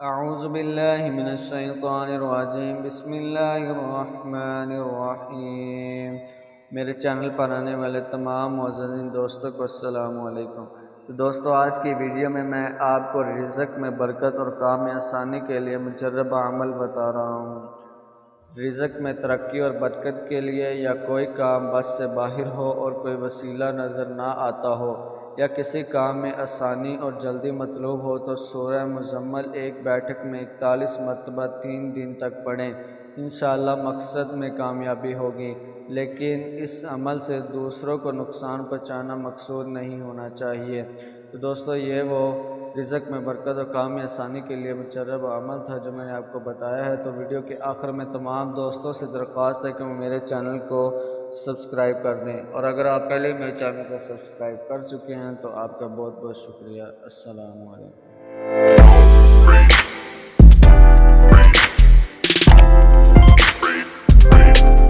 اعوذ باللہ من الشیطان الرجیم بسم اللہ الرحمن الرحیم۔ میرے چینل پر آنے والے تمام معززین دوستوں کو السلام علیکم۔ تو دوستو، آج کی ویڈیو میں آپ کو رزق میں برکت اور کام میں آسانی کے لیے مجربہ عمل بتا رہا ہوں۔ رزق میں ترقی اور برکت کے لیے یا کوئی کام بس سے باہر ہو اور کوئی وسیلہ نظر نہ آتا ہو، یا کسی کام میں آسانی اور جلدی مطلوب ہو، تو سورہ مزمل ایک بیٹھک میں 41 مرتبہ 3 دن تک پڑھیں۔ انشاءاللہ مقصد میں کامیابی ہوگی، لیکن اس عمل سے دوسروں کو نقصان پہنچانا مقصود نہیں ہونا چاہیے۔ تو دوستو، یہ وہ رزق میں برکت اور کام میں آسانی کے لیے مجربہ عمل تھا جو میں نے آپ کو بتایا ہے۔ تو ویڈیو کے آخر میں تمام دوستوں سے درخواست ہے کہ وہ میرے چینل کو سبسکرائب کر دیں، اور اگر آپ پہلے میرے چینل کو سبسکرائب کر چکے ہیں تو آپ کا بہت بہت شکریہ۔ السلام علیکم۔